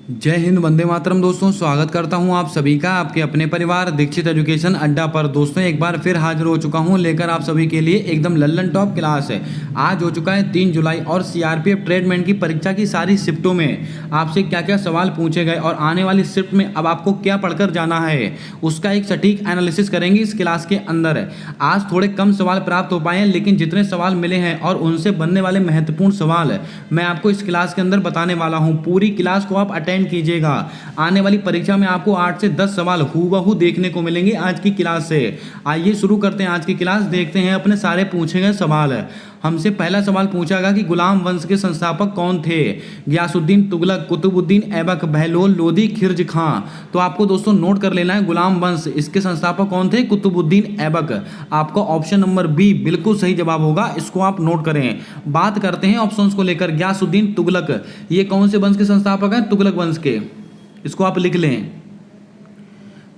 जय हिंद, वंदे मातरम। दोस्तों, स्वागत करता हूं आप सभी का आपके अपने परिवार दीक्षित एजुकेशन अड्डा पर। दोस्तों, एक बार फिर हाजिर हो चुका हूं लेकर आप सभी के लिए एकदम लल्लन टॉप क्लास है। आज हो चुका है 3 जुलाई और सीआरपीएफ ट्रेडमैन की परीक्षा की सारी शिफ्टों में आपसे क्या क्या सवाल पूछे गए और आने वाली शिफ्ट में अब आपको क्या पढ़कर जाना है, उसका एक सटीक एनालिसिस करेंगे इस क्लास के अंदर। आज थोड़े कम सवाल प्राप्त हो पाए हैं, लेकिन जितने सवाल मिले हैं और उनसे बनने वाले महत्वपूर्ण सवाल मैं आपको इस क्लास के अंदर बताने वाला हूँ। पूरी क्लास को आप अटेंड कीजिएगा। आने वाली परीक्षा में आपको 8 से 10 सवाल हूबहू देखने को मिलेंगे आज की क्लास से। आइए शुरू करते हैं आज की क्लास। देखते हैं अपने सारे पूछे गए सवाल। हमसे पहला सवाल पूछा गया कि गुलाम वंश के संस्थापक कौन थे? गयासुद्दीन तुगलक, कुतुबुद्दीन ऐबक, बहलोल लोदी, खिर्ज खां। तो आपको दोस्तों नोट कर लेना है, गुलाम वंश इसके संस्थापक कौन थे? कुतुबुद्दीन ऐबक। आपका ऑप्शन नंबर बी बिल्कुल सही जवाब होगा, इसको आप नोट करें। बात करते हैं ऑप्शंस को लेकर। गयासुद्दीन तुगलक ये कौन से वंश के संस्थापक हैं? तुगलक वंश के। इसको आप लिख लें।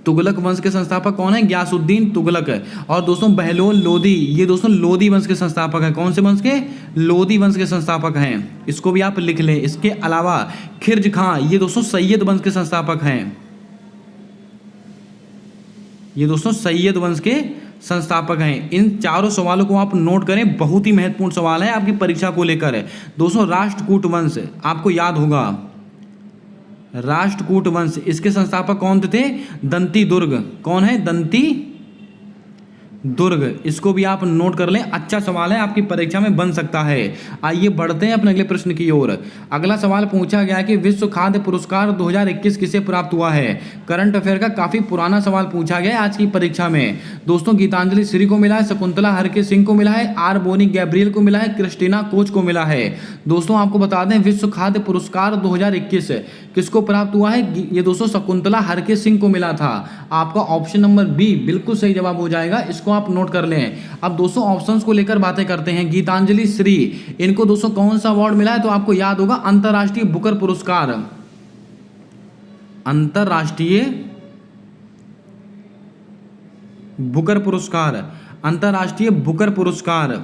तुगलक वंश के संस्थापक कौन है? गयासुद्दीन तुगलक। और दोस्तों बहलोल लोदी ये दोस्तों लोदी वंश के संस्थापक हैं। कौन से वंश के? लोदी वंश के संस्थापक हैं, इसको भी आप लिख लें। इसके अलावा खिर्ज खां ये दोस्तों सैयद वंश के संस्थापक हैं। ये दोस्तों सैयद वंश के संस्थापक हैं। इन चारों सवालों को आप नोट करें, बहुत ही महत्वपूर्ण सवाल है आपकी परीक्षा को लेकर। दोस्तों राष्ट्रकूट वंश आपको याद होगा, राष्ट्रकूट वंश इसके संस्थापक कौन थे? दंती दुर्ग। कौन है? दंती दुर्ग। इसको भी आप नोट कर लें, अच्छा सवाल है, आपकी परीक्षा में बन सकता है। आइए बढ़ते हैं अपने अगले प्रश्न की ओर। अगला सवाल पूछा गया कि विश्व खाद्य पुरस्कार 2021 किसे प्राप्त हुआ है? करंट अफेयर का काफी पुराना सवाल पूछा गया है आज की परीक्षा में। दोस्तों गीतांजलि श्री को मिला है, शकुंतला हरके सिंह को मिला है, आर बोनी गैब्रियल को मिला है, क्रिस्टीना कोच को मिला है। दोस्तों आपको बता दें, विश्व खाद्य पुरस्कार 2021 किसको प्राप्त हुआ है? ये दोस्तों शकुंतला हरके सिंह को मिला था। आपका ऑप्शन नंबर बी बिल्कुल सही जवाब हो जाएगा, इसको आप नोट कर लें। अब दोस्तों ऑप्शंस को लेकर बातें करते हैं। गीतांजलि श्री इनको दोस्तों कौन सा अवार्ड मिला है? तो आपको याद होगा अंतरराष्ट्रीय बुकर पुरस्कार। अंतरराष्ट्रीय बुकर पुरस्कार, अंतरराष्ट्रीय बुकर पुरस्कार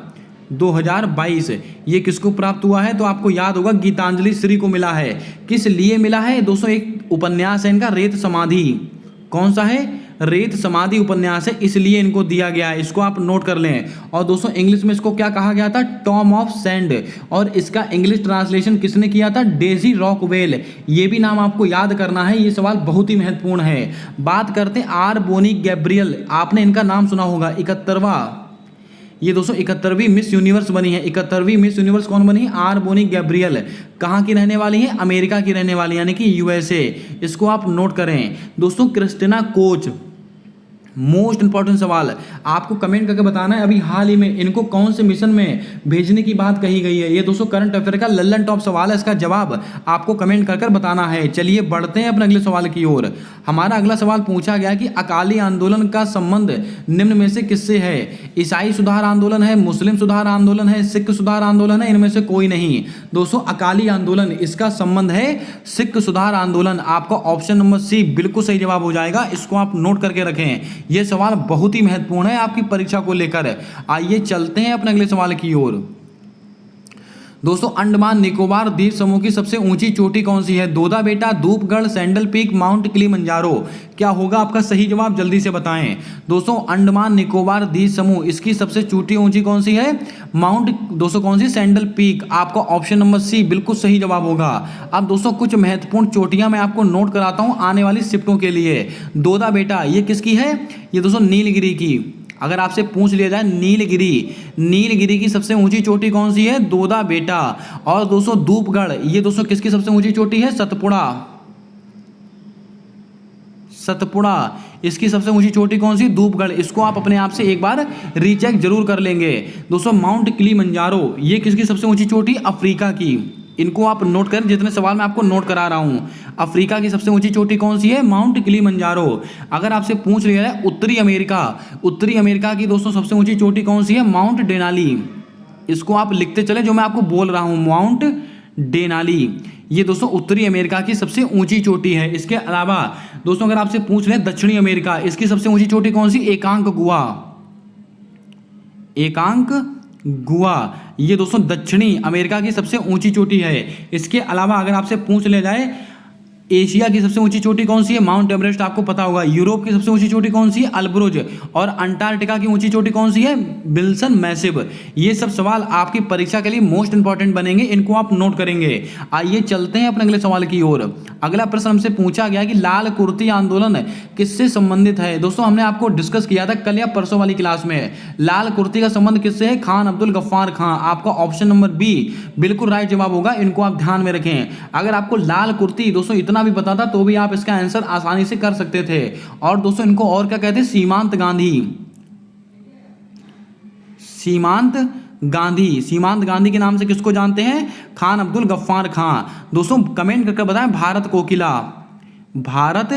2022 ये किसको प्राप्त हुआ है? तो आपको याद होगा गीतांजलि श्री को मिला है। किस लिए मिला है? दोस्तों एक उपन्यास है इनका, रेत समाधि। कौन सा है? रेत समाधि उपन्यास है, इसलिए इनको दिया गया है, इसको आप नोट कर लें। और दोस्तों इंग्लिश में इसको क्या कहा गया था? Tom of sand. और इसका इंग्लिश ट्रांसलेशन किसने किया था? Daisy Rockwell. ये भी नाम आपको याद करना है, ये सवाल बहुत ही महत्वपूर्ण है। बात करते हैं आर बोनी गैब्रियल, आपने इनका नाम सुना होगा। 71वां ये दोस्तों 71वीं मिस यूनिवर्स बनी है। 71वीं मिस यूनिवर्स कौन बनी? R'Bonney Gabriel. कहाँ की रहने वाली है? अमेरिका की रहने वाली, यानी कि यूएसए। इसको आप नोट करें। दोस्तों क्रिस्टीना कोच, मोस्ट इंपॉर्टेंट सवाल आपको कमेंट करके बताना है, अभी हाल ही में इनको कौन से मिशन में भेजने की बात कही गई है। ये दोस्तों करंट अफेयर का लल्लन टॉप सवाल है, इसका जवाब आपको कमेंट कर बताना है। चलिए बढ़ते हैं अपने अगले सवाल की ओर। हमारा अगला सवाल पूछा गया कि अकाली आंदोलन का संबंध निम्न में से किससे है? ईसाई सुधार आंदोलन है, मुस्लिम सुधार आंदोलन है, सिख सुधार आंदोलन है, इनमें से कोई नहीं। दोस्तों अकाली आंदोलन इसका संबंध है सिख सुधार आंदोलन। आपका ऑप्शन नंबर सी बिल्कुल सही जवाब हो जाएगा, इसको आप नोट करके रखें। यह सवाल बहुत ही महत्वपूर्ण है आपकी परीक्षा को लेकर। आइए चलते हैं अपने अगले सवाल की ओर। दोस्तों अंडमान निकोबार द्वीप समूह की सबसे ऊंची चोटी कौन सी है? दोदा बेटा, Dhupgarh, sandal peak, mount Kilimanjaro. क्या होगा आपका सही जवाब? जल्दी से बताएं। दोस्तों अंडमान निकोबार द्वीप समूह इसकी सबसे चोटी ऊंची कौन सी है? माउंट दोस्तों कौन सी? Saddle Peak. आपका ऑप्शन नंबर सी बिल्कुल सही जवाब होगा। अब दोस्तों कुछ महत्वपूर्ण चोटियां मैं आपको नोट कराता हूं आने वाली शिफ्टों के लिए। दोदा बेटा ये किसकी है? ये दोस्तों नीलगिरी की। अगर आपसे पूछ लिया जाए नीलगिरी की सबसे ऊंची चोटी कौन सी है? दोदा बेटा। और दोस्तों धूपगढ़ ये दोस्तों किसकी सबसे ऊंची चोटी है? सतपुड़ा इसकी सबसे ऊंची चोटी कौन सी? धूपगढ़। इसको आप अपने आप से एक बार रीचेक जरूर कर लेंगे। दोस्तों माउंट किलिमंजारो ये किसकी सबसे ऊंची चोटी? अफ्रीका की। इनको आप नोट करें, जितने सवाल मैं आपको नोट करा रहा हूं। अफ्रीका की सबसे ऊंची चोटी कौन सी है? Mount Kilimanjaro. अगर आपसे पूछ लिया जाए उत्तरी अमेरिका की दोस्तों सबसे ऊंची चोटी कौन सी है? Mount Denali. इसको आप लिखते चले जो मैं आपको बोल रहा हूं, माउंट डेनाली। ये दोस्तों उत्तरी अमेरिका की सबसे ऊंची चोटी है। इसके अलावा दोस्तों अगर आपसे पूछ रहे हैं दक्षिणी अमेरिका, इसकी सबसे ऊंची चोटी कौन सी? एकांक गुआ। ये दोस्तों दक्षिणी अमेरिका की सबसे ऊंची चोटी है। इसके अलावा अगर आपसे पूछ लिया जाए एशिया की सबसे ऊंची चोटी कौन सी है? माउंट एवरेस्ट, आपको पता होगा। यूरोप की सबसे ऊंची चोटी कौन सी है? अल्ब्रुज। और अंटार्कटिका की ऊंची चोटी कौन सी है? Wilson massive. ये सब सवाल आपकी परीक्षा के लिए मोस्ट इंपॉर्टेंट बनेंगे, इनको आप नोट करेंगे। आइए चलते हैं अपने अगले सवाल की ओर। अगला प्रश्न हमसे पूछा गया कि लाल कुर्ती आंदोलन किससे संबंधित है? दोस्तों हमने आपको डिस्कस किया था कल या परसों वाली क्लास में। लाल कुर्ती का संबंध किससे है? खान अब्दुल गफ्फार खां। आपका ऑप्शन नंबर बी बिल्कुल राइट जवाब होगा, इनको आप ध्यान में रखें। अगर आपको लाल कुर्ती दोस्तों इतना भी पता था तो भी आप इसका आंसर आसानी से कर सकते थे। और दोस्तों इनको और क्या कहते हैं? सीमांत गांधी। सीमांत गांधी, सीमांत गांधी के नाम से किसको जानते हैं? खान अब्दुल गफ्फार खां। दोस्तों कमेंट करके बताएं भारत कोकिला। भारत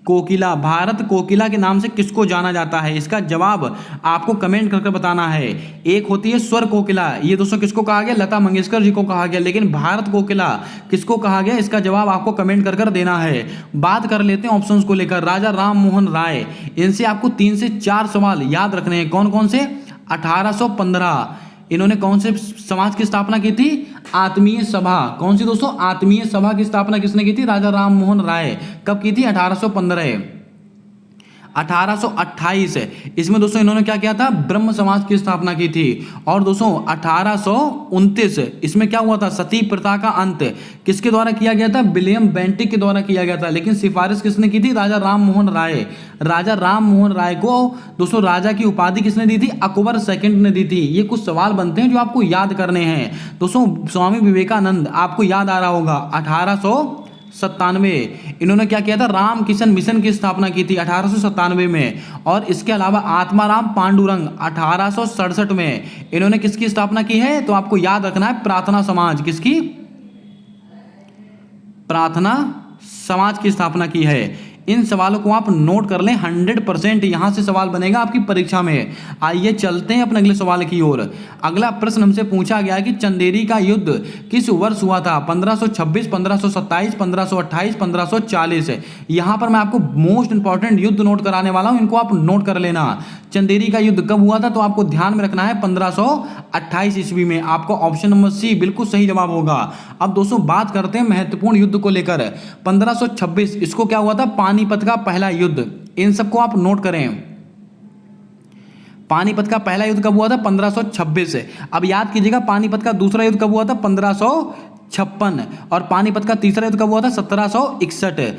कोकिला, भारत कोकिला के नाम से किसको जाना जाता है? इसका जवाब आपको कमेंट करके बताना है। एक होती है स्वर कोकिला, ये दोस्तों किसको कहा गया? लता मंगेशकर जी को कहा गया। लेकिन भारत कोकिला किसको कहा गया? इसका जवाब आपको कमेंट कर देना है। बात कर लेते हैं ऑप्शंस को लेकर। राजा राम मोहन राय, इनसे आपको 3 से 4 सवाल याद रखने हैं। कौन कौन से? 1815 इन्होंने कौन से समाज की स्थापना की थी? आत्मीय सभा। कौन सी दोस्तों? आत्मीय सभा की स्थापना किसने की थी? राजा राम मोहन राय। कब की थी? 1815। 1828 इसमें दोस्तों इन्होंने क्या किया था? ब्रह्म समाज की स्थापना की थी। और दोस्तों 1829 इसमें क्या हुआ था? सती प्रथा का अंत किसके द्वारा किया गया था? विलियम बेंटिक के द्वारा किया गया था। लेकिन सिफारिश किसने की थी? राजा राम मोहन राय। राजा राम मोहन राय को दोस्तों राजा की उपाधि किसने दी थी? अकबर सेकंड ने दी थी। ये कुछ सवाल बनते हैं जो आपको याद करने हैं। दोस्तों स्वामी विवेकानंद आपको याद आ रहा होगा, 1897 इन्होंने क्या किया था? राम किशन मिशन की स्थापना की थी 1897 में। और इसके अलावा आत्माराम पांडुरंग 1867 में इन्होंने किसकी स्थापना की है? तो आपको याद रखना है प्रार्थना समाज। किसकी? प्रार्थना समाज की स्थापना की है। इन सवालों को आप नोट कर लें, 100% यहां से सवाल बनेगा आपकी परीक्षा में। आइए चलते हैं अपने अगले सवाल की ओर। अगला प्रश्न हमसे पूछा गया कि चंदेरी का युद्ध किस वर्ष हुआ था? 1526, 1527, 1528, 1540। यहां पर मैं आपको मोस्ट इंपॉर्टेंट युद्ध नोट कराने वाला हूं, इनको आप नोट कर लेना। चंदेरी का युद्ध कब हुआ था? तो आपको ध्यान में रखना है 1528 ईस्वी में। आपको ऑप्शन नंबर सी बिल्कुल सही जवाब होगा। अब दोस्तों बात करते हैं महत्वपूर्ण युद्ध को लेकर। 1526 इसको क्या हुआ था? पानीपत का पहला युद्ध। इन सबको आप नोट करें। पानीपत का पहला युद्ध कब हुआ था? 1526। अब याद कीजिएगा पानीपत का दूसरा युद्ध कब हुआ था? 1556। और पानीपत का तीसरा युद्ध कब हुआ था? 1761।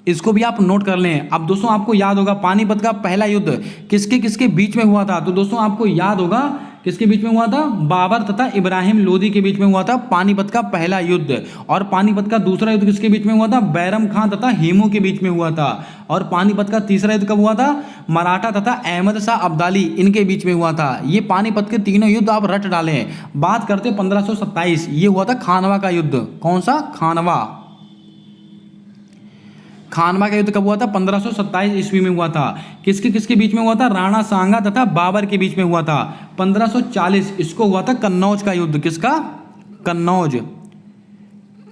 इसको भी आप नोट कर लें। अब दोस्तों आपको याद होगा पानीपत का पहला युद्ध किसके किसके बीच में हुआ था? तो दोस्तों आपको याद होगा किसके बीच में हुआ था? बाबर तथा इब्राहिम लोदी के बीच में हुआ था पानीपत का पहला युद्ध। और पानीपत का दूसरा युद्ध किसके बीच में हुआ था? बैरम खां तथा हेमू के बीच में हुआ था। और पानीपत का तीसरा युद्ध कब हुआ था? मराठा तथा अहमद शाह अब्दाली इनके बीच में हुआ था। ये पानीपत के तीनों युद्ध आप रट डालें। बात करते 1527, ये हुआ था खानवा का युद्ध। कौन सा? खानवा। खानवा का युद्ध कब हुआ था? 1527 ईस्वी में हुआ था। किसके किसके बीच में हुआ था? राणा सांगा तथा बाबर के बीच में हुआ था। 1540 इसको हुआ था कन्नौज का युद्ध। किसका? कन्नौज।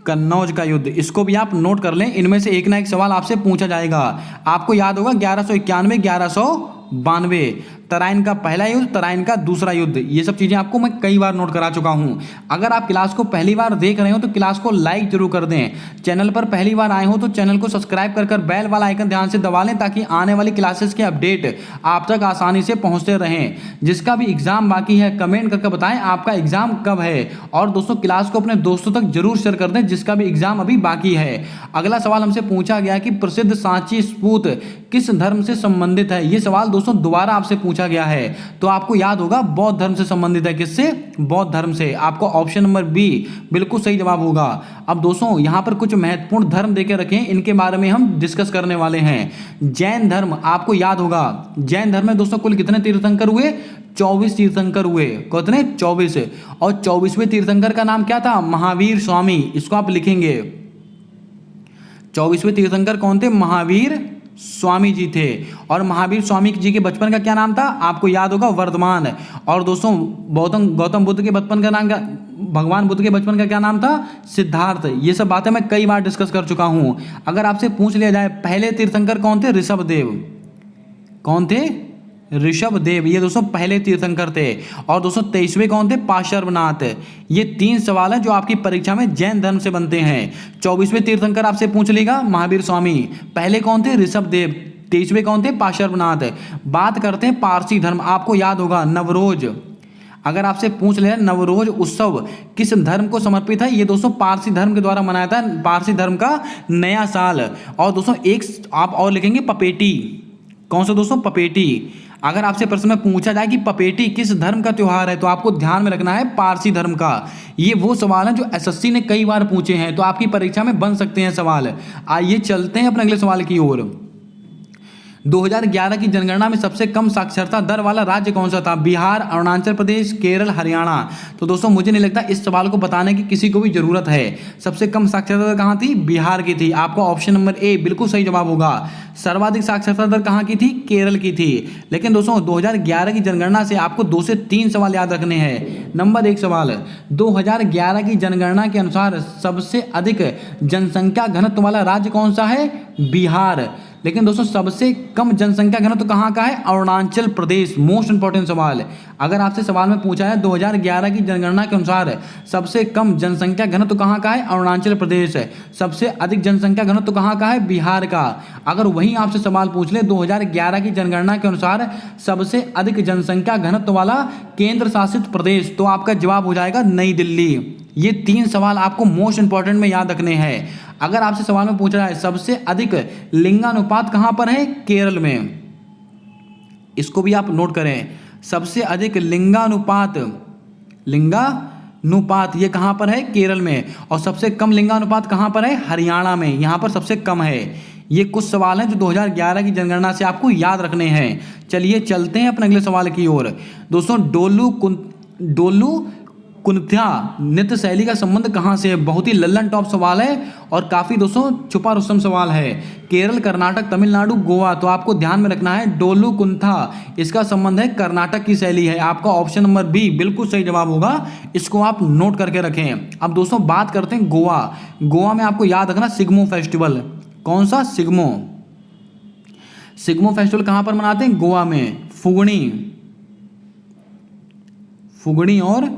कन्नौज का युद्ध, इसको भी आप नोट कर लें। इनमें से एक ना एक सवाल आपसे पूछा जाएगा। आपको याद होगा 1191, 1192, तराइन का पहला युद्ध, तराइन का दूसरा युद्ध। ये सब चीजें आपको मैं कई बार नोट करा चुका हूं। अगर आप क्लास को पहली बार देख रहे हो तो क्लास को लाइक जरूर कर दें। चैनल पर पहली बार आए हो तो चैनल को सब्सक्राइब कर बेल वाला आइकन ध्यान से दबा लें, ताकि आने वाली क्लासेस के अपडेट आप तक आसानी से पहुंचते रहें। जिसका भी एग्जाम बाकी है कमेंट करके बताएं आपका एग्जाम कब है। और दोस्तों क्लास को अपने दोस्तों तक जरूर शेयर कर दें जिसका भी एग्जाम अभी बाकी है। अगला सवाल हमसे पूछा गया कि प्रसिद्ध सांची स्तूप किस धर्म से संबंधित है? ये सवाल दोस्तों दोबारा आपसे पूछा गया है, तो आपको याद होगा बौद्ध धर्म से संबंधित है। किससे? बौद्ध धर्म से। आपको ऑप्शन नंबर बी बिल्कुल सही जवाब होगा। अब दोस्तों यहां पर कुछ महत्वपूर्ण धर्म देके रखें, इनके बारे में हम डिस्कस करने वाले हैं। जैन धर्म आपको याद होगा। जैन धर्म में दोस्तों कुल कितने तीर्थंकर हुए? 24 तीर्थंकर हुए। कितने? 24। और 24वें तीर्थंकर का नाम क्या था? महावीर स्वामी। इसको आप लिखेंगे। 24वें तीर्थंकर कौन थे? महावीर स्वामी जी थे। और महावीर स्वामी जी के बचपन का क्या नाम था? आपको याद होगा वर्धमान। और दोस्तों गौतम बुद्ध के बचपन का नाम क्या? भगवान बुद्ध के बचपन का क्या नाम था? सिद्धार्थ। ये सब बातें मैं कई बार डिस्कस कर चुका हूं। अगर आपसे पूछ लिया जाए पहले तीर्थंकर कौन थे? ऋषभदेव। कौन थे? ऋषभदेव, ये दोस्तों पहले तीर्थंकर थे। और दोस्तों 23वें कौन थे? पार्श्वनाथ। ये 3 सवाल हैं जो आपकी परीक्षा में जैन धर्म से बनते हैं। 24वें तीर्थंकर आपसे पूछ लेगा महावीर स्वामी। पहले कौन थे? ऋषभदेव। 23वें कौन थे? पार्श्वनाथ। बात करते हैं पारसी धर्म। आपको याद होगा नवरोज, अगर आपसे पूछ ले नवरोज उत्सव किस धर्म को समर्पित है? ये दोस्तों पारसी धर्म के द्वारा मनाया था, पारसी धर्म का नया साल। और दोस्तों एक आप और लिखेंगे पपेटी। कौन सा दोस्तों? पपेटी। अगर आपसे प्रश्न में पूछा जाए कि पपेटी किस धर्म का त्यौहार है, तो आपको ध्यान में रखना है पारसी धर्म का। ये वो सवाल हैं जो एसएससी ने कई बार पूछे हैं, तो आपकी परीक्षा में बन सकते हैं सवाल। आइए चलते हैं अपने अगले सवाल की ओर। 2011 की जनगणना में सबसे कम साक्षरता दर वाला राज्य कौन सा था? बिहार, अरुणाचल प्रदेश, केरल, हरियाणा। तो दोस्तों मुझे नहीं लगता इस सवाल को बताने की किसी को भी जरूरत है। सबसे कम साक्षरता दर कहाँ थी? बिहार की थी। आपका ऑप्शन नंबर ए बिल्कुल सही जवाब होगा। सर्वाधिक साक्षरता दर कहाँ की थी? केरल की थी। लेकिन दोस्तों 2011 की जनगणना से आपको 2 से 3 सवाल याद रखने हैं। नंबर 1 सवाल, 2011 की जनगणना के अनुसार सबसे अधिक जनसंख्या घनत्व वाला राज्य कौन सा है? बिहार। लेकिन दोस्तों सबसे कम जनसंख्या घनत्व कहाँ का है? अरुणाचल प्रदेश। मोस्ट इंपॉर्टेंट सवाल। अगर आपसे सवाल में पूछा है 2011 की जनगणना के अनुसार सबसे कम जनसंख्या घनत्व कहाँ का है? अरुणाचल प्रदेश। सबसे अधिक जनसंख्या घनत्व कहाँ का है? बिहार का। अगर वहीं आपसे सवाल पूछ ले 2011 की जनगणना के अनुसार सबसे अधिक जनसंख्या घनत्व वाला केंद्र शासित प्रदेश, तो आपका जवाब हो जाएगा नई दिल्ली। ये 3 सवाल आपको मोस्ट इंपॉर्टेंट में याद रखने हैं। अगर आपसे सवाल में पूछा जाए सबसे अधिक लिंगानुपात कहां पर है? केरल में। इसको भी आप नोट करें। सबसे अधिक लिंगानुपात ये कहां पर है? केरल में। और सबसे कम लिंगानुपात कहां पर है? हरियाणा में। यहां पर सबसे कम है। ये कुछ सवाल हैं जो 2011 की जनगणना से आपको याद रखने हैं। चलिए चलते हैं अपने अगले सवाल की ओर। दोस्तों डोलू कुंथिया नृत्य शैली का संबंध कहां से है? बहुत ही लल्लन टॉप सवाल है और काफी दोस्तों छुपा रुस्तम सवाल है। केरल, कर्नाटक, तमिलनाडु, गोवा। तो आपको ध्यान में रखना है डोलू कुंथा, इसका संबंध है कर्नाटक की शैली है। आपका ऑप्शन नंबर बी बिल्कुल सही जवाब होगा। इसको आप नोट करके रखें। अब दोस्तों बात करते हैं गोवा। गोवा में आपको याद रखना सिग्मो फेस्टिवल। कौन सा? सिग्मो फेस्टिवल कहां पर मनाते हैं? गोवा में। फुगड़ी और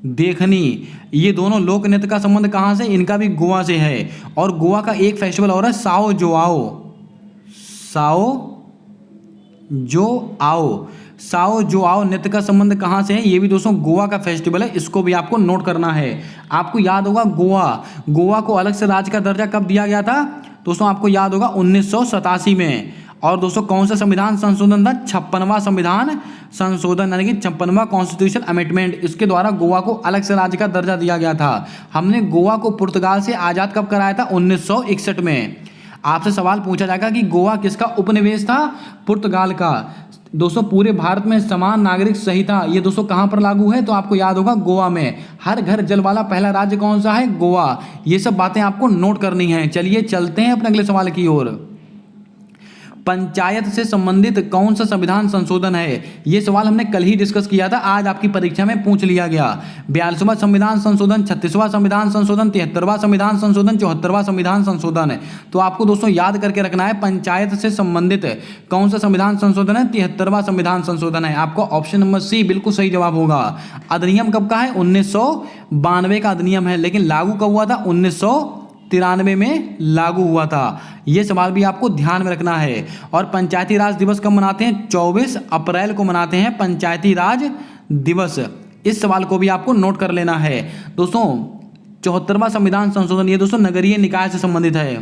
देखनी, ये दोनों लोक नृत्य का संबंध कहां से? इनका भी गोवा से है। और गोवा का एक फेस्टिवल और है साओ जोआओ नृत्य का संबंध कहां से है? ये भी दोस्तों गोवा का फेस्टिवल है। इसको भी आपको नोट करना है। आपको याद होगा गोवा को अलग से राज्य का दर्जा कब दिया गया था? दोस्तों आपको याद होगा 1987 में। और दोस्तों कौन सा संविधान संशोधन था? 56वां संविधान संशोधन, यानी कि 56वां कॉन्स्टिट्यूशन अमेंडमेंट। इसके द्वारा गोवा को अलग से राज्य का दर्जा दिया गया था। हमने गोवा को पुर्तगाल से आज़ाद कब कराया था? 1961 में। आपसे सवाल पूछा जाएगा कि गोवा किसका उपनिवेश था? पुर्तगाल का। दोस्तों पूरे भारत में समान नागरिक संहिता ये दोस्तों कहां पर लागू है? तो आपको याद होगा गोवा में। हर घर जल वाला पहला राज्य कौन सा है? गोवा। ये सब बातें आपको नोट करनी है। चलिए चलते हैं अपने अगले सवाल की ओर। पंचायत से संबंधित कौन सा संविधान संशोधन है? ये सवाल हमने कल ही डिस्कस किया था, आज आपकी परीक्षा में पूछ लिया गया। 42वां संविधान संशोधन, 36वां संविधान संशोधन, 73वां संविधान संशोधन, 74वां संविधान संशोधन है। तो आपको दोस्तों याद करके रखना है पंचायत से संबंधित कौन सा संविधान संशोधन है? 73वां संविधान संशोधन है। आपको ऑप्शन नंबर सी बिल्कुल सही जवाब होगा। अधिनियम कब का है? 1992 का अधिनियम है। लेकिन लागू कब हुआ था? 1993 में लागू हुआ था। यह सवाल भी आपको ध्यान में रखना है। और पंचायती राज दिवस कब मनाते हैं? 24 अप्रैल को मनाते हैं पंचायती राज दिवस। इस सवाल को भी आपको नोट कर लेना है। दोस्तों 74वां संविधान संशोधन ये दोस्तों नगरीय निकाय से संबंधित है।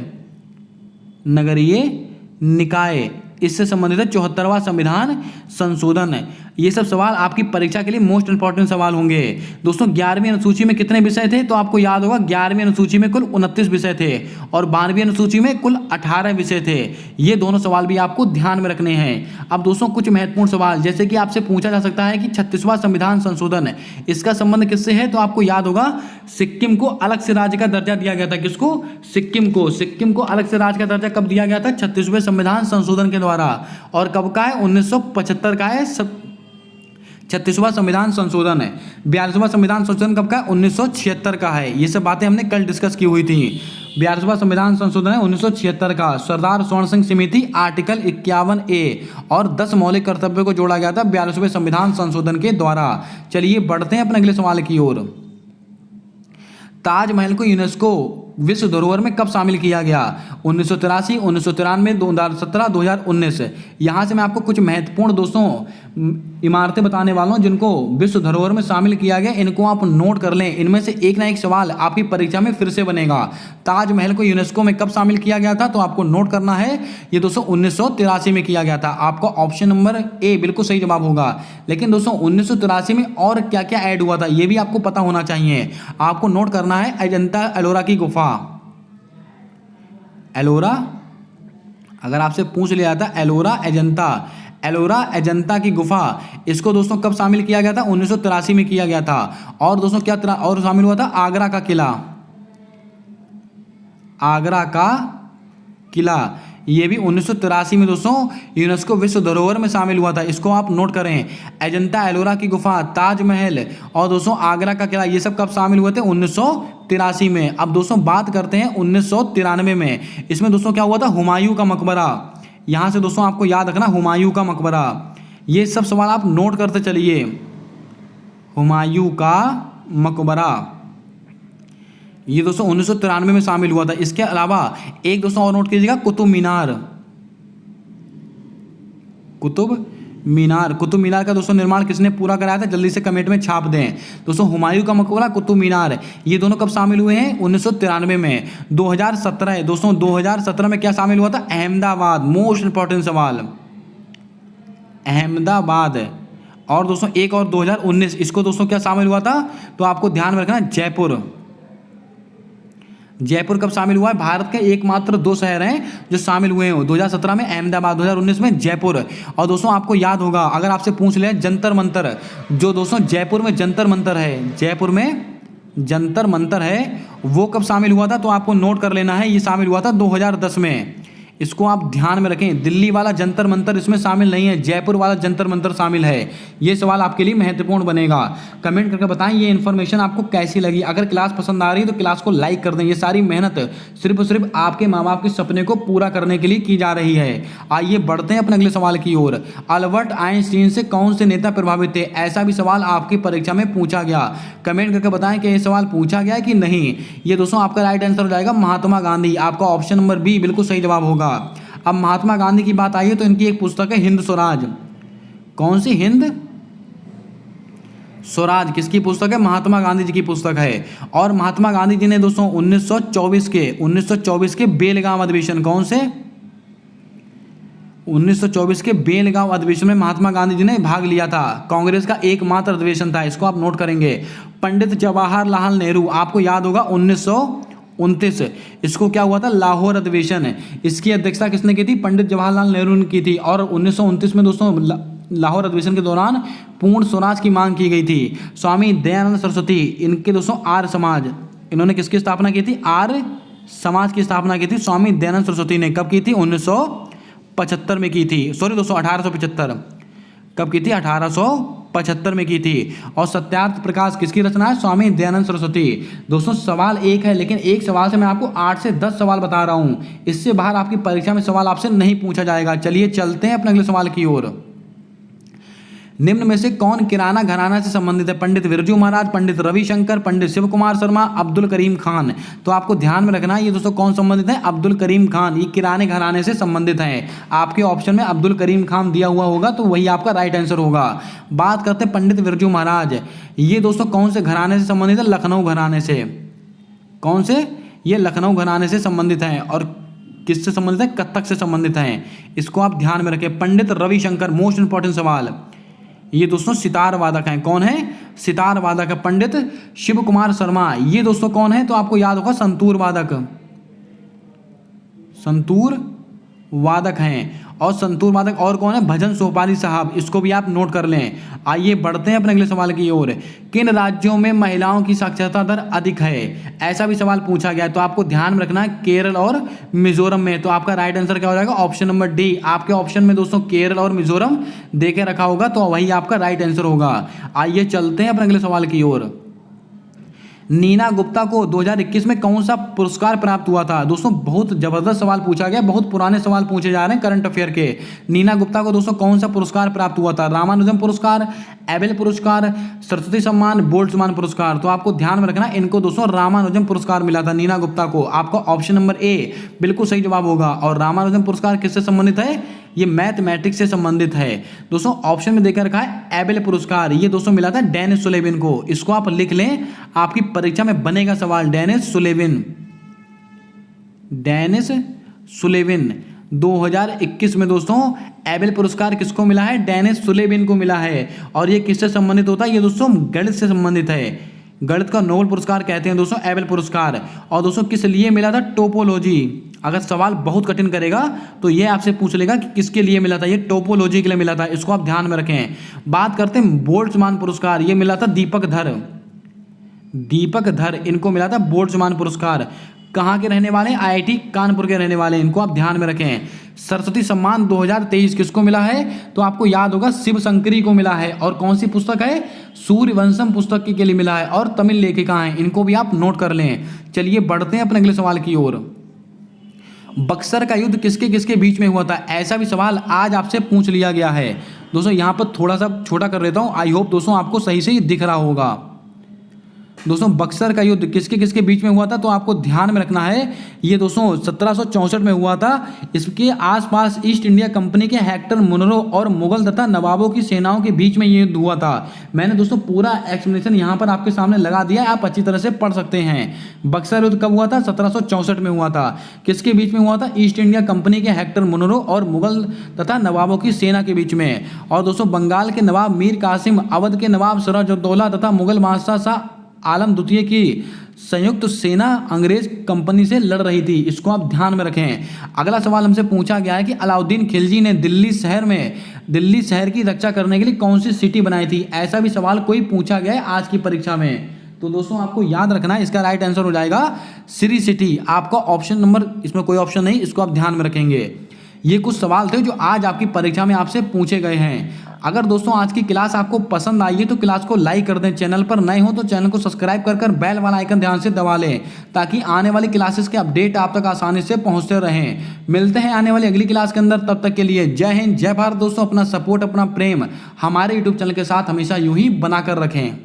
नगरीय निकाय इससे संबंधित है 74वां संविधान संशोधन। ये सब सवाल आपकी परीक्षा के लिए मोस्ट इंपॉर्टेंट सवाल होंगे। दोस्तों 11वीं अनुसूची में कितने विषय थे? तो आपको याद होगा 11वीं अनुसूची में कुल 29 विषय थे और 12वीं अनुसूची में कुल 18 विषय थे। ये दोनों सवाल भी आपको ध्यान में रखने हैं। अब दोस्तों कुछ महत्वपूर्ण सवाल, जैसे कि आपसे पूछा जा सकता है कि 36वां संविधान संशोधन इसका संबंध किससे है? तो आपको याद होगा सिक्किम को अलग से राज्य का दर्जा दिया गया था। किसको? सिक्किम को अलग से राज्य का दर्जा कब दिया गया था? 36वें संविधान संशोधन के द्वारा। और कब का है? 1975 का है। 36वां संविधान संशोधन है, 42वां संविधान संशोधन कब का है? 1976 का है। ये सब बातें हमने कल डिस्कस की हुई थी। 42वां संविधान संशोधन है 1976 का। सरदार स्वर्ण सिंह समिति आर्टिकल 51A और 10 मौलिक कर्तव्यों को जोड़ा गया था 42वें संविधान संशोधन के द्वारा। चलिए बढ़ते हैं अपने अगले सवाल की ओर। ताजमहल को यूनेस्को विश्व धरोहर में कब शामिल किया गया? 1983, 1993, 2017, 2019। यहाँ से मैं आपको कुछ महत्वपूर्ण दोस्तों इमारतें बताने वाला हूँ जिनको विश्व धरोहर में शामिल किया गया। इनको आप नोट कर लें, इनमें से एक ना एक सवाल आपकी परीक्षा में फिर से बनेगा। ताजमहल को यूनेस्को में कब शामिल किया गया था? तो आपको नोट करना है, ये दोस्तों 1983 में किया गया था। आपका ऑप्शन नंबर ए बिल्कुल सही जवाब होगा। लेकिन दोस्तों 1983 में और क्या क्या ऐड हुआ था ये भी आपको पता होना चाहिए। आपको नोट करना है अजंता एलोरा की गुफा। एलोरा, अगर आपसे पूछ लिया था एलोरा अजंता की गुफा, इसको दोस्तों कब शामिल किया गया था? 1983 में किया गया था। और दोस्तों क्या और शामिल हुआ था? आगरा का किला, ये भी 1983 में दोस्तों यूनेस्को विश्व धरोहर में शामिल हुआ था। इसको आप नोट करें। अजंता एलोरा की गुफा, ताजमहल और दोस्तों आगरा का किला, ये सब कब शामिल हुए थे? 1983 में। अब दोस्तों बात करते हैं 1993 में। इसमें दोस्तों क्या हुआ था? हुमायूं का मकबरा। यहाँ से दोस्तों आपको याद रखना, हुमायूं का मकबरा। ये सब सवाल आप नोट करते चलिए। हुमायूं का मकबरा ये दोस्तों 1993 में शामिल हुआ था। इसके अलावा एक दोस्तों और नोट कीजिएगा, कुतुब मीनार का दोस्तों निर्माण किसने पूरा कराया था? जल्दी से कमेंट में छाप दें। दोस्तों हुमायूं का मकबरा, कुतुब मीनार, ये दोनों कब शामिल हुए हैं? 1993 में। 2017 दोस्तों 2017 में क्या शामिल हुआ था? अहमदाबाद। मोस्ट इंपॉर्टेंट सवाल, अहमदाबाद। और दोस्तों एक और 2019, इसको दोस्तों क्या शामिल हुआ था? तो आपको ध्यान में रखना, जयपुर कब शामिल हुआ है? भारत के एकमात्र 2 शहर हैं जो शामिल हुए हैं। 2017 में अहमदाबाद, 2019 में जयपुर। और दोस्तों आपको याद होगा, अगर आपसे पूछ ले जंतर मंतर, जो दोस्तों जयपुर में जंतर मंतर है, वो कब शामिल हुआ था? तो आपको नोट कर लेना है, ये शामिल हुआ था 2010 में। इसको आप ध्यान में रखें। दिल्ली वाला जंतर मंतर इसमें शामिल नहीं है, जयपुर वाला जंतर मंतर शामिल है। ये सवाल आपके लिए महत्वपूर्ण बनेगा। कमेंट करके बताएं ये इन्फॉर्मेशन आपको कैसी लगी। अगर क्लास पसंद आ रही है तो क्लास को लाइक कर दें। ये सारी मेहनत सिर्फ और सिर्फ आपके माँ बाप के सपने को पूरा करने के लिए की जा रही है। आइए बढ़ते हैं अपने अगले सवाल की ओर। अल्बर्ट आइंस्टीन से कौन से नेता प्रभावित थे? ऐसा भी सवाल आपकी परीक्षा में पूछा गया। कमेंट करके बताएं कि ये सवाल पूछा गया है कि नहीं। ये दोस्तों आपका राइट आंसर हो जाएगा महात्मा गांधी। आपका ऑप्शन नंबर बी बिल्कुल सही जवाब होगा। अब महात्मा गांधी की बात आई है तो इनकी एक पुस्तक है हिंद स्वराज। कौन सी? हिंद स्वराज किसकी पुस्तक है? महात्मा गांधी जी की पुस्तक है। और महात्मा गांधी जी ने दोस्तों 1924 के बेलगांव अधिवेशन, कौन से? 1924 के बेलगांव अधिवेशन में महात्मा गांधी जी ने भाग लिया था। कांग्रेस का एकमात्र अधिवेशन था। इसको आप नोट करेंगे। पंडित जवाहरलाल नेहरू, आपको याद होगा 1929, इसको क्या हुआ था? लाहौर अधिवेशन। इसकी अध्यक्षता किसने की थी? पंडित जवाहरलाल नेहरू ने की थी। और 1929 में दोस्तों लाहौर अधिवेशन के दौरान पूर्ण स्वराज की मांग की गई थी। स्वामी दयानंद सरस्वती, इनके दोस्तों आर्य समाज, इन्होंने किसकी स्थापना की थी? आर्य समाज की स्थापना की थी स्वामी दयानंद सरस्वती ने। कब की थी? 1975 में की थी। सॉरी दोस्तों 1875। कब की थी? 1875 में की थी। और सत्यार्थ प्रकाश किसकी रचना है? स्वामी दयानंद सरस्वती। दोस्तों सवाल एक है, लेकिन एक सवाल से मैं आपको 8 से 10 सवाल बता रहा हूं। इससे बाहर आपकी परीक्षा में सवाल आपसे नहीं पूछा जाएगा। चलिए चलते हैं अपने अगले सवाल की ओर। निम्न में से कौन किराना घराना से संबंधित है? पंडित बिरजू महाराज, पंडित रविशंकर, पंडित शिव कुमार शर्मा, अब्दुल करीम खान। तो आपको ध्यान में रखना है ये दोस्तों कौन संबंधित है? अब्दुल करीम खान। ये किराने घराने से संबंधित हैं। आपके ऑप्शन में अब्दुल करीम खान दिया हुआ होगा तो वही आपका राइट आंसर होगा। बात करते हैं पंडित बिरजू महाराज, ये दोस्तों कौन से घराने से संबंधित है? लखनऊ घराने से। कौन से? ये लखनऊ घराने से संबंधित हैं। और किससे संबंधित है? कथक से संबंधित हैं। इसको आप ध्यान में रखें। पंडित रविशंकर, मोस्ट इंपॉर्टेंट सवाल, ये दोस्तों सितार वादक हैं। कौन है? सितार वादक है। पंडित शिव कुमार शर्मा, ये दोस्तों कौन है? तो आपको याद होगा संतूर वादक हैं। और संतूर वादक और कौन है? भजन सोपारी साहब, इसको भी आप नोट कर लें। आइए बढ़ते हैं अपने अगले सवाल की ओर। किन राज्यों में महिलाओं की साक्षरता दर अधिक है? ऐसा भी सवाल पूछा गया है, तो आपको ध्यान में रखना है केरल और मिजोरम में। तो आपका राइट आंसर क्या हो जाएगा? Option number D. आपके ऑप्शन में दोस्तों केरल और मिजोरम देके रखा होगा, तो वही आपका राइट आंसर होगा। आइए चलते हैं अपने अगले सवाल की ओर। नीना गुप्ता को 2021 में कौन सा पुरस्कार प्राप्त हुआ था? दोस्तों बहुत जबरदस्त सवाल पूछा गया, बहुत पुराने सवाल पूछे जा रहे हैं करंट अफेयर के। नीना गुप्ता को दोस्तों कौन सा पुरस्कार प्राप्त हुआ था? रामानुजम पुरस्कार, एबेल पुरस्कार, सरस्वती सम्मान, बोल्ट्जमान पुरस्कार। तो आपको ध्यान में रखना, इनको दोस्तों रामानुजम पुरस्कार मिला था नीना गुप्ता को। आपका ऑप्शन नंबर ए बिल्कुल सही जवाब होगा। और रामानुजम पुरस्कार किससे संबंधित है? ये मैथमेटिक्स से संबंधित है। दोस्तों ऑप्शन में देकर रखा है एबेल पुरस्कार, ये दोस्तों मिला था डेनिस सुलेविन को। इसको आप लिख लें, आपकी परीक्षा में बनेगा सवाल। डेनिस सुलेविन, डेनिस सुलेविन 2021 में दोस्तों एबेल पुरस्कार किसको मिला है? डेनिस सुलेविन को मिला है। और ये किससे संबंधित होता है? ये दोस्तों गणित से संबंधित है। गणित का नोबेल पुरस्कार कहते हैं दोस्तों एबेल पुरस्कार। और दोस्तों किस लिए मिला था? टोपोलॉजी। अगर सवाल बहुत कठिन करेगा तो ये आपसे पूछ लेगा कि किसके लिए मिला था। ये टोपोलॉजी के लिए मिला था, इसको आप ध्यान में रखें। बात करते हैं बोल्ट्जमान पुरस्कार, ये मिला था दीपक धर, दीपक धर इनको मिला था बोल्ट्जमान पुरस्कार। कहाँ के रहने वाले? आईआईटी कानपुर के रहने वाले, इनको आप ध्यान में रखें। सरस्वती सम्मान 2023 किसको मिला है? तो आपको याद होगा शिव शंकरी को मिला है। और कौन सी पुस्तक है? सूर्यवंशम पुस्तक के लिए मिला है। और तमिल लेखिका हैं, इनको भी आप नोट कर लें। चलिए बढ़ते हैं अपने अगले सवाल की ओर। बक्सर का युद्ध किसके किसके बीच में हुआ था? ऐसा भी सवाल आज आपसे पूछ लिया गया है। दोस्तों यहाँ पर थोड़ा सा छोटा कर देता हूँ, आई होप दोस्तों आपको सही से दिख रहा होगा। दोस्तों बक्सर का युद्ध किसके किसके बीच में हुआ था? तो आपको ध्यान में रखना है, ये दोस्तों 1764 में हुआ था। इसके आसपास ईस्ट इंडिया कंपनी के हेक्टर मुनरो और मुगल तथा नवाबों की सेनाओं के बीच में ये युद्ध हुआ था। मैंने दोस्तों पूरा एक्सप्लेनेशन यहाँ पर आपके सामने लगा दिया है, आप अच्छी तरह से पढ़ सकते हैं। बक्सर युद्ध कब हुआ था? 1764 में हुआ था। किसके बीच में हुआ था? ईस्ट इंडिया कंपनी के हेक्टर मुनरो और मुगल तथा नवाबों की सेना के बीच में। और दोस्तों बंगाल के नवाब मीर कासिम, अवध के नवाब सिराजुद्दौला तथा मुगल बादशाह शाह आलम द्वितीय की संयुक्त सेना अंग्रेज कंपनी से लड़ रही थी, इसको आप ध्यान में रखें। अगला सवाल हमसे पूछा गया है कि अलाउद्दीन खिलजी ने दिल्ली शहर की रक्षा करने के लिए कौन सी सिटी बनाई थी? ऐसा भी सवाल कोई पूछा गया है आज की परीक्षा में। तो दोस्तों आपको याद रखना है, इसका राइट आंसर हो जाएगा श्री सिटी। आपका ऑप्शन नंबर, इसमें कोई ऑप्शन नहीं, इसको आप ध्यान में रखेंगे। ये कुछ सवाल थे जो आज आपकी परीक्षा में आपसे पूछे गए हैं। अगर दोस्तों आज की क्लास आपको पसंद आई है तो क्लास को लाइक कर दें। चैनल पर नए हो तो चैनल को सब्सक्राइब कर बेल वाला आइकन ध्यान से दबा लें, ताकि आने वाली क्लासेस के अपडेट आप तक आसानी से पहुंचते रहें। मिलते हैं आने वाली अगली क्लास के अंदर, तब तक के लिए जय हिंद, जय भारत। दोस्तों अपना सपोर्ट, अपना प्रेम हमारे यूट्यूब चैनल के साथ हमेशा यूं ही बनाकर रखें।